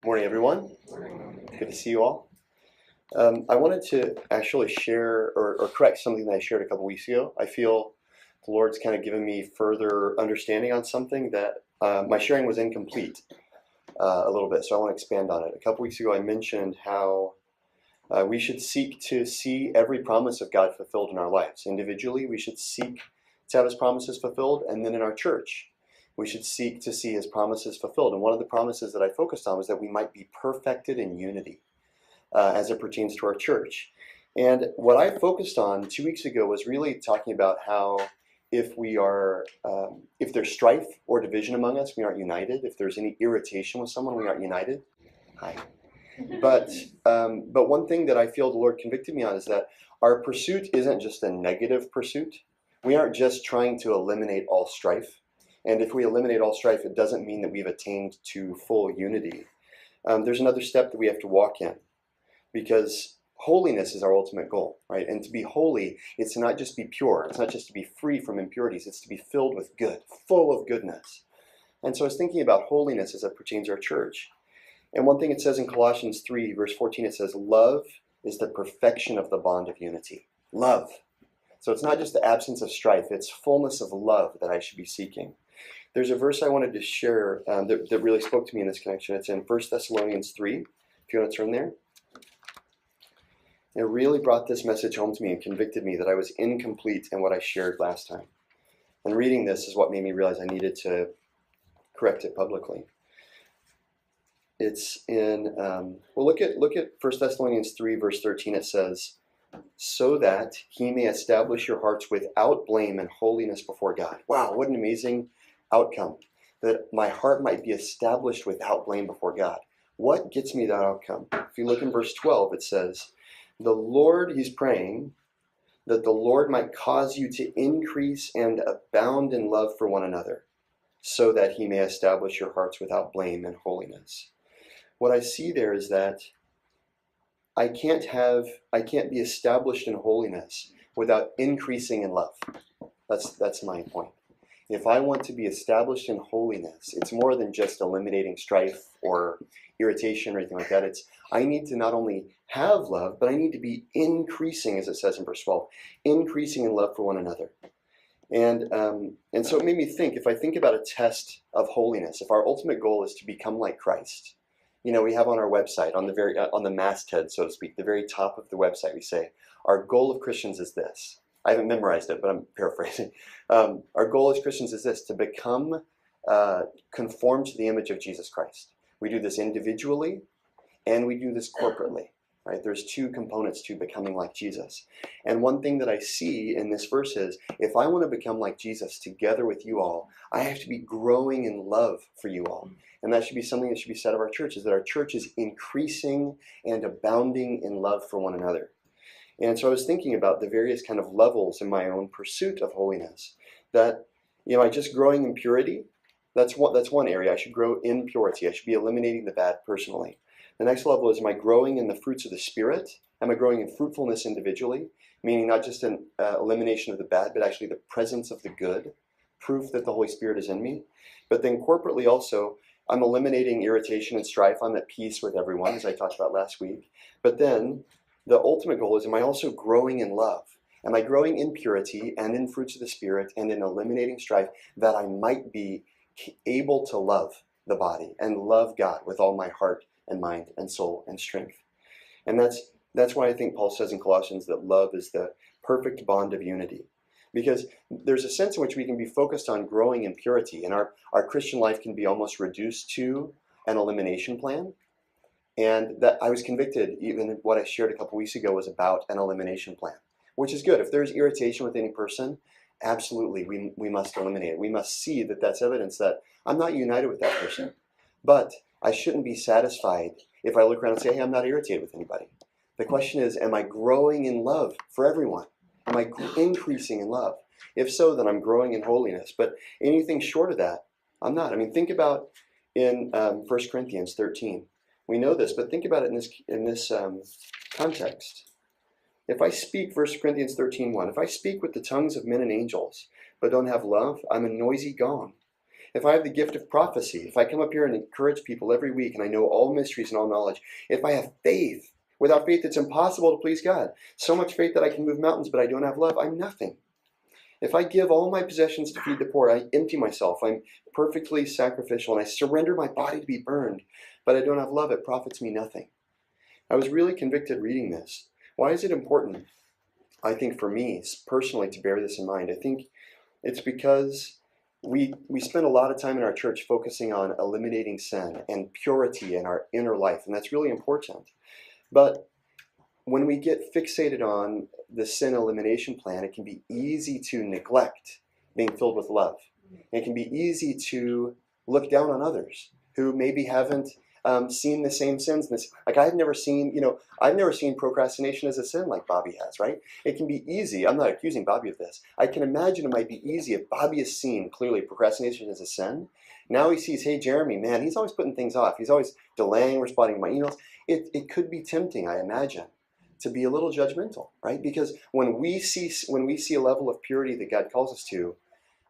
Morning, everyone. Good to see you all. I wanted to actually share or correct something that I shared a couple weeks ago. I feel the Lord's kind of given me further understanding on something that my sharing was incomplete a little bit, so I want to expand on it. A couple weeks ago, I mentioned how we should seek to see every promise of God fulfilled in our lives. Individually, we should seek to have His promises fulfilled, and then in our church, we should seek to see His promises fulfilled. And one of the promises that I focused on was that we might be perfected in unity as it pertains to our church. And what I focused on 2 weeks ago was really talking about how if there's strife or division among us, we aren't united. If there's any irritation with someone, we aren't united. Hi. But one thing that I feel the Lord convicted me on is that our pursuit isn't just a negative pursuit. We aren't just trying to eliminate all strife. And if we eliminate all strife, it doesn't mean that we've attained to full unity. There's another step that we have to walk in, because holiness is our ultimate goal, right? And to be holy, it's to not just be pure. It's not just to be free from impurities. It's to be filled with good, full of goodness. And so I was thinking about holiness as it pertains to our church. And one thing it says in Colossians 3, verse 14, it says, love is the perfection of the bond of unity. Love. So it's not just the absence of strife, it's fullness of love that I should be seeking. There's a verse I wanted to share that really spoke to me in this connection. It's in 1 Thessalonians 3, if you want to turn there. It really brought this message home to me and convicted me that I was incomplete in what I shared last time. And reading this is what made me realize I needed to correct it publicly. It's in, look at 1 Thessalonians 3, verse 13. It says, so that He may establish your hearts without blame and holiness before God. Wow, what an amazing outcome, that my heart might be established without blame before God. What gets me that outcome? If you look in verse 12, it says, the Lord, he's praying that the Lord might cause you to increase and abound in love for one another, so that He may establish your hearts without blame and holiness. What I see there is that I can't be established in holiness without increasing in love. That's my point. If I want to be established in holiness, it's more than just eliminating strife or irritation or anything like that. I need to not only have love, but I need to be increasing, as it says in verse 12, increasing in love for one another. And so it made me think, if I think about a test of holiness, if our ultimate goal is to become like Christ, we have on our website, on the masthead, so to speak, the very top of the website, we say, our goal of Christians is this. I haven't memorized it, but I'm paraphrasing. Our goal as Christians is this, to become conformed to the image of Jesus Christ. We do this individually, and we do this corporately. Right? There's two components to becoming like Jesus. And one thing that I see in this verse is, if I want to become like Jesus together with you all, I have to be growing in love for you all. And that should be something that should be said of our church, is that our church is increasing and abounding in love for one another. And so I was thinking about the various kind of levels in my own pursuit of holiness. That, I just growing in purity, that's one area. I should grow in purity. I should be eliminating the bad personally. The next level is, am I growing in the fruits of the Spirit? Am I growing in fruitfulness individually? Meaning not just an elimination of the bad, but actually the presence of the good. Proof that the Holy Spirit is in me. But then corporately also, I'm eliminating irritation and strife. I'm at peace with everyone, as I talked about last week. But then the ultimate goal is, am I also growing in love? Am I growing in purity and in fruits of the Spirit and in eliminating strife, that I might be able to love the body and love God with all my heart and mind and soul and strength? And that's why I think Paul says in Colossians that love is the perfect bond of unity. Because there's a sense in which we can be focused on growing in purity, and our Christian life can be almost reduced to an elimination plan. And that I was convicted, even what I shared a couple weeks ago was about an elimination plan, which is good. If there's irritation with any person, absolutely, we must eliminate it. We must see that that's evidence that I'm not united with that person. But I shouldn't be satisfied if I look around and say, hey, I'm not irritated with anybody. The question is, am I growing in love for everyone? Am I increasing in love? If so, then I'm growing in holiness. But anything short of that, I'm not. I mean, think about in 1 Corinthians 13. We know this, but think about it in this context. If I speak, 1 Corinthians 13:1, if I speak with the tongues of men and angels, but don't have love, I'm a noisy gong. if I have the gift of prophecy, if I come up here and encourage people every week and I know all mysteries and all knowledge, if I have faith, without faith it's impossible to please God. So much faith that I can move mountains, but I don't have love, I'm nothing. If I give all my possessions to feed the poor, I empty myself, I'm perfectly sacrificial, and I surrender my body to be burned, but I don't have love, it profits me nothing. I was really convicted reading this. Why is it important, I think, for me personally to bear this in mind? I think it's because we spend a lot of time in our church focusing on eliminating sin and purity in our inner life, and that's really important. But when we get fixated on the sin elimination plan, it can be easy to neglect being filled with love. It can be easy to look down on others who maybe haven't seen the same sins. Like I've never seen procrastination as a sin like Bobby has, right? It can be easy. I'm not accusing Bobby of this. I can imagine it might be easy if Bobby has seen clearly procrastination as a sin. Now he sees, hey, Jeremy, man, he's always putting things off. He's always delaying responding to my emails. It could be tempting, I imagine, to be a little judgmental, right? Because when we see a level of purity that God calls us to,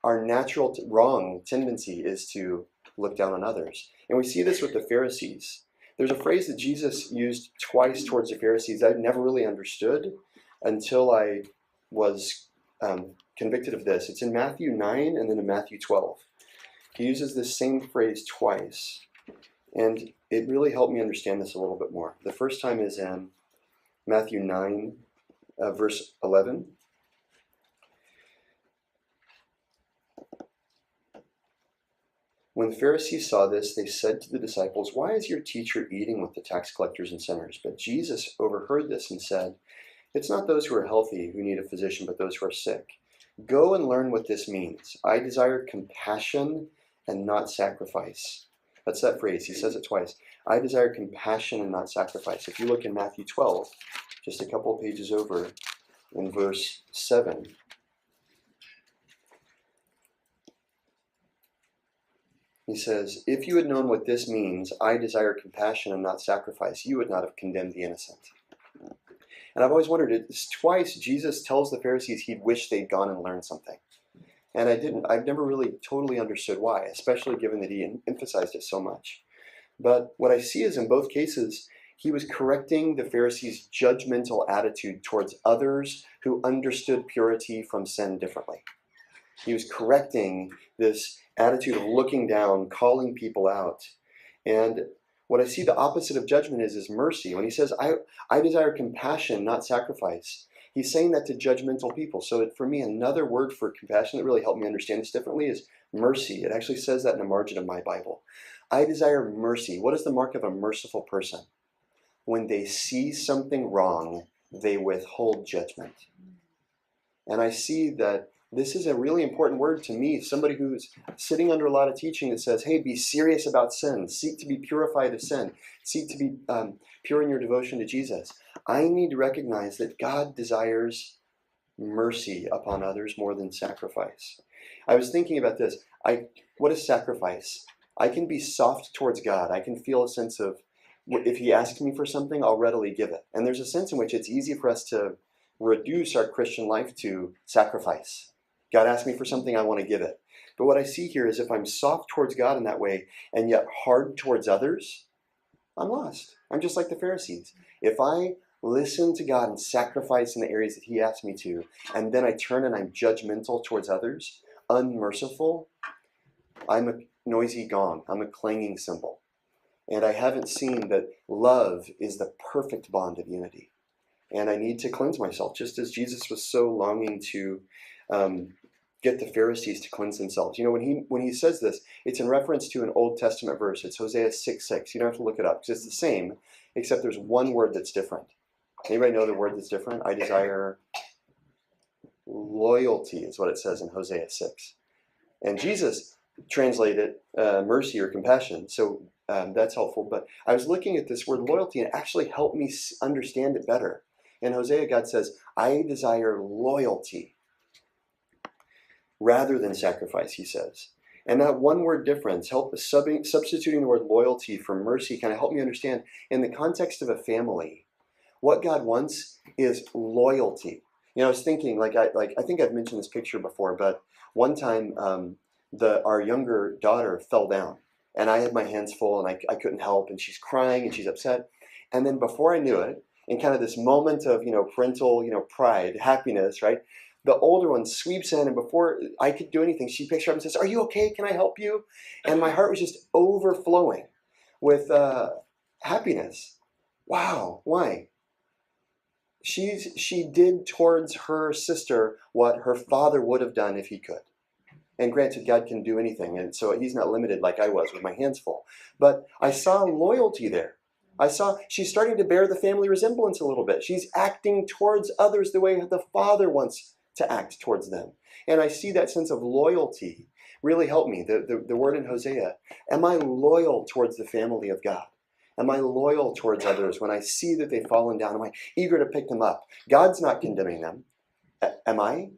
our natural wrong tendency is to look down on others. And we see this with the Pharisees. There's a phrase that Jesus used twice towards the Pharisees I'd never really understood until I was convicted of this. It's in Matthew 9 and then in Matthew 12. He uses this same phrase twice. And it really helped me understand this a little bit more. The first time is in Matthew 9, verse 11. When the Pharisees saw this, they said to the disciples, "Why is your teacher eating with the tax collectors and sinners?" But Jesus overheard this and said, "It's not those who are healthy who need a physician, but those who are sick. Go and learn what this means. I desire compassion and not sacrifice." That's that phrase. He says it twice. I desire compassion and not sacrifice. If you look in Matthew 12, just a couple of pages over, in verse 7, he says, "If you had known what this means, I desire compassion and not sacrifice, you would not have condemned the innocent." And I've always wondered, it's twice Jesus tells the Pharisees he'd wish they'd gone and learned something. And I've never really totally understood why, especially given that he emphasized it so much. But what I see is in both cases, he was correcting the Pharisees' judgmental attitude towards others who understood purity from sin differently. He was correcting this attitude of looking down, calling people out. And what I see the opposite of judgment is mercy. When he says, I desire compassion, not sacrifice, he's saying that to judgmental people. So for me, another word for compassion that really helped me understand this differently is mercy. It actually says that in the margin of my Bible. I desire mercy. What is the mark of a merciful person? When they see something wrong, they withhold judgment. And I see that this is a really important word to me, somebody who's sitting under a lot of teaching that says, hey, be serious about sin, seek to be purified of sin, seek to be pure in your devotion to Jesus. I need to recognize that God desires mercy upon others more than sacrifice. I was thinking about this. What is sacrifice? I can be soft towards God. I can feel a sense of, if he asks me for something, I'll readily give it. And there's a sense in which it's easy for us to reduce our Christian life to sacrifice. God asked me for something, I want to give it. But what I see here is if I'm soft towards God in that way and yet hard towards others, I'm lost. I'm just like the Pharisees. If I listen to God and sacrifice in the areas that he asked me to, and then I turn and I'm judgmental towards others, unmerciful, I'm a noisy gong. I'm a clanging cymbal. And I haven't seen that love is the perfect bond of unity. And I need to cleanse myself, just as Jesus was so longing to get the Pharisees to cleanse themselves. You know, when he says this, it's in reference to an Old Testament verse. It's Hosea 6:6. You don't have to look it up because it's the same, except there's one word that's different. Anybody know the word that's different? I desire loyalty is what it says in Hosea 6. And Jesus translated mercy or compassion, so that's helpful. But I was looking at this word loyalty and it actually helped me understand it better. In Hosea, God says, I desire loyalty rather than sacrifice, he says. And that one word difference, substituting the word loyalty for mercy, kind of helped me understand in the context of a family, what God wants is loyalty. You know, I was thinking, I think I've mentioned this picture before, but one time our younger daughter fell down, and I had my hands full, and I couldn't help, and she's crying and she's upset. And then before I knew it, in kind of this moment of parental pride, happiness, right? The older one sweeps in, and before I could do anything, she picks her up and says, "Are you okay? Can I help you?" And my heart was just overflowing with happiness. Wow, why? She did towards her sister what her father would have done if he could. And granted, God can do anything, and so he's not limited like I was with my hands full. But I saw loyalty there. I saw she's starting to bear the family resemblance a little bit. She's acting towards others the way the father wants to act towards them. And I see that sense of loyalty really help me. The word in Hosea, am I loyal towards the family of God? Am I loyal towards others when I see that they've fallen down? Am I eager to pick them up? God's not condemning them. Am I?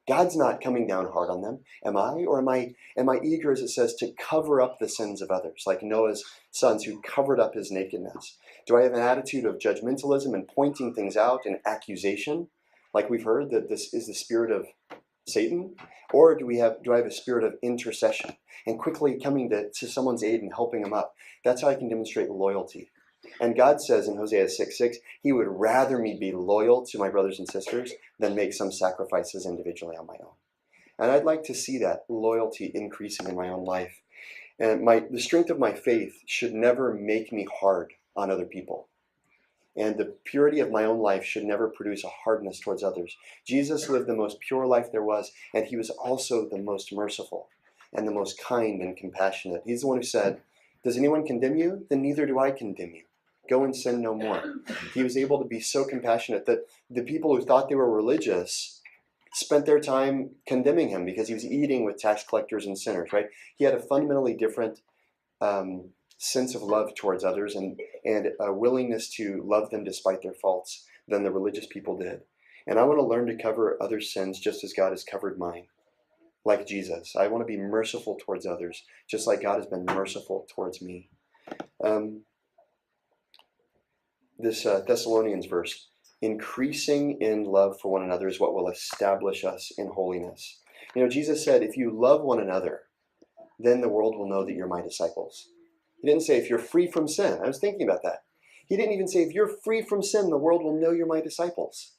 God's not coming down hard on them. Am I? Or am I eager, as it says, to cover up the sins of others, like Noah's sons who covered up his nakedness? Do I have an attitude of judgmentalism and pointing things out and accusation, like we've heard that this is the spirit of Satan? Or do I have a spirit of intercession and quickly coming to someone's aid and helping them up? That's how I can demonstrate loyalty. And God says in Hosea 6:6, he would rather me be loyal to my brothers and sisters than make some sacrifices individually on my own. And I'd like to see that loyalty increasing in my own life. And the strength of my faith should never make me hard on other people. And the purity of my own life should never produce a hardness towards others. Jesus lived the most pure life there was, and he was also the most merciful and the most kind and compassionate. He's the one who said, "Does anyone condemn you? Then neither do I condemn you. Go and sin no more." He was able to be so compassionate that the people who thought they were religious spent their time condemning him because he was eating with tax collectors and sinners, right? He had a fundamentally different sense of love towards others and a willingness to love them despite their faults than the religious people did. And I want to learn to cover others' sins just as God has covered mine, like Jesus. I want to be merciful towards others just like God has been merciful towards me. This Thessalonians verse, increasing in love for one another is what will establish us in holiness. Jesus said, if you love one another, then the world will know that you're my disciples. He didn't say if you're free from sin. I was thinking about that. He didn't even say if you're free from sin, the world will know you're my disciples.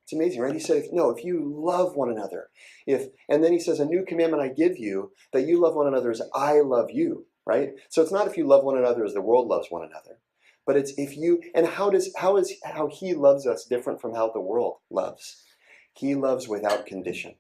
It's amazing, right? He said, if you love one another, and then he says, a new commandment I give you, that you love one another as I love you, right? So it's not if you love one another as the world loves one another, but it's if you, and how he loves us different from how the world loves? He loves without condition.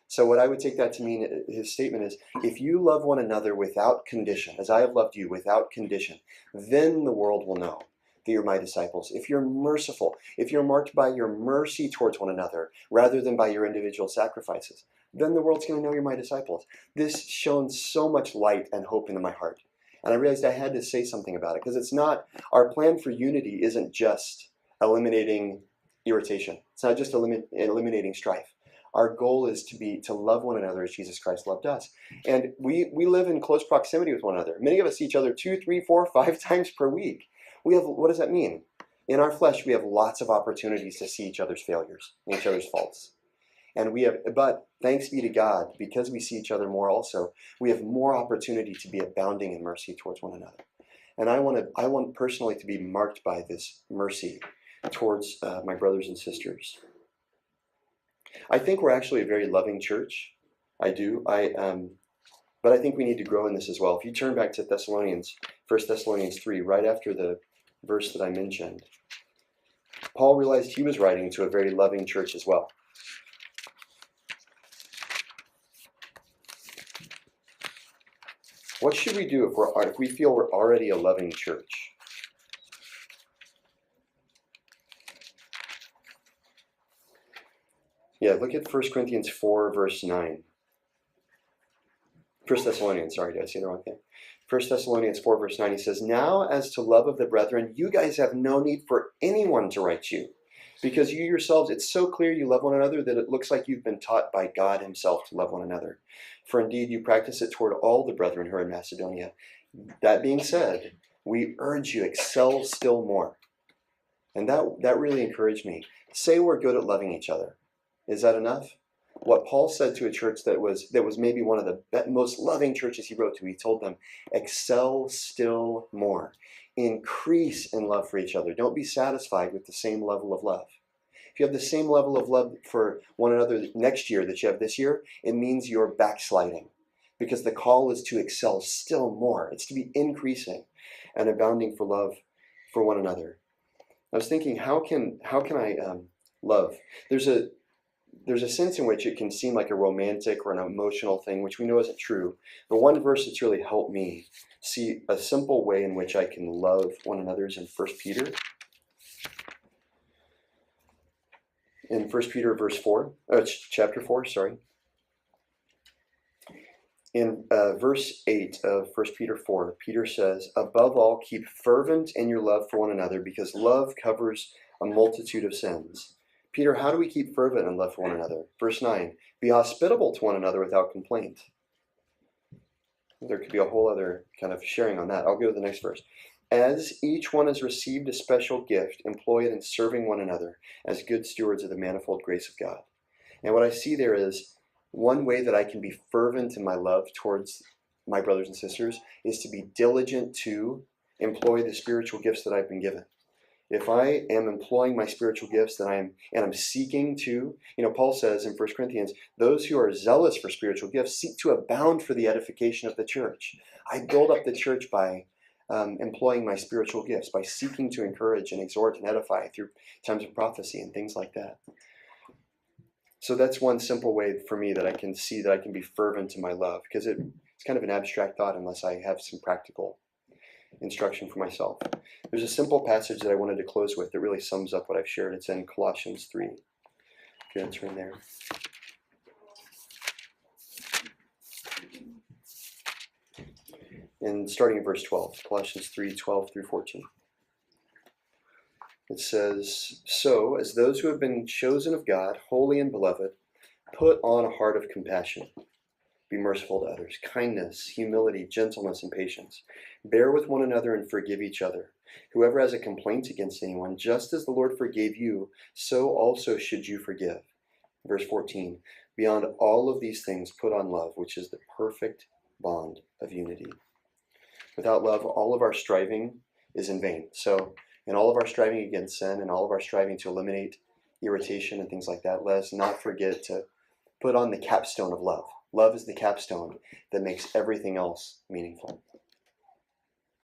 So what I would take that to mean, his statement is, if you love one another without condition, as I have loved you without condition, then the world will know that you're my disciples. If you're merciful, if you're marked by your mercy towards one another, rather than by your individual sacrifices, then the world's going to know you're my disciples. This shone so much light and hope into my heart. And I realized I had to say something about it, because it's not, our plan for unity isn't just eliminating irritation. It's not just eliminating strife. Our goal is to love one another as Jesus Christ loved us. And we live in close proximity with one another. Many of us see each other 2, 3, 4, 5 times per week. What does that mean? In our flesh, we have lots of opportunities to see each other's failures, and each other's faults. But thanks be to God, because we see each other more also, we have more opportunity to be abounding in mercy towards one another. And I want personally to be marked by this mercy towards my brothers and sisters. I think we're actually a very loving church. I do. But I think we need to grow in this as well. If you turn back to 1 Thessalonians 3, right after the verse that I mentioned, Paul realized he was writing to a very loving church as well. What should we do if we feel we're already a loving church? Yeah, look at 1 Corinthians 4, verse 9. 1 Thessalonians, sorry, did I say the wrong thing? 1 Thessalonians 4, verse 9, he says, now as to love of the brethren, you guys have no need for anyone to write you, because you yourselves, it's so clear you love one another that it looks like you've been taught by God himself to love one another. For indeed, you practice it toward all the brethren who are in Macedonia. That being said, we urge you, excel still more. And that really encouraged me. Say we're good at loving each other. Is that enough? what Paul said to a church that was maybe one of the most loving churches he wrote to. He told them, excel still more. Increase in love for each other. Don't be satisfied with the same level of love. If you have the same level of love for one another next year that you have this year, it means you're backsliding. Because the call is to excel still more. It's to be increasing and abounding for love for one another. I was thinking, how can I love? There's a sense in which it can seem like a romantic or an emotional thing, which we know isn't true. But one verse that's really helped me see a simple way in which I can love one another is in 1 Peter. In 1 Peter chapter 4, sorry. In verse 8 of 1 Peter 4, Peter says, above all, keep fervent in your love for one another, because love covers a multitude of sins. Peter, how do we keep fervent in love for one another? Verse 9, be hospitable to one another without complaint. There could be a whole other kind of sharing on that. I'll go to the next verse. As each one has received a special gift, employ it in serving one another as good stewards of the manifold grace of God. And what I see there is, one way that I can be fervent in my love towards my brothers and sisters is to be diligent to employ the spiritual gifts that I've been given. If I am employing my spiritual gifts and I'm seeking to, Paul says in 1 Corinthians, those who are zealous for spiritual gifts seek to abound for the edification of the church. I build up the church by employing my spiritual gifts, by seeking to encourage and exhort and edify through times of prophecy and things like that. So that's one simple way for me that I can see that I can be fervent in my love, because it's kind of an abstract thought unless I have some practical instruction for myself. There's a simple passage that I wanted to close with that really sums up what I've shared. It's in Colossians 3. If you want to turn there. And starting in verse 12, Colossians 3, 12 through 14. It says, so, as those who have been chosen of God, holy and beloved, put on a heart of compassion. Be merciful to others, kindness, humility, gentleness, and patience. Bear with one another and forgive each other. Whoever has a complaint against anyone, just as the Lord forgave you, so also should you forgive. Verse 14, beyond all of these things, put on love, which is the perfect bond of unity. Without love, all of our striving is in vain. So, in all of our striving against sin and all of our striving to eliminate irritation and things like that, let us not forget to put on the capstone of love. Love is the capstone that makes everything else meaningful.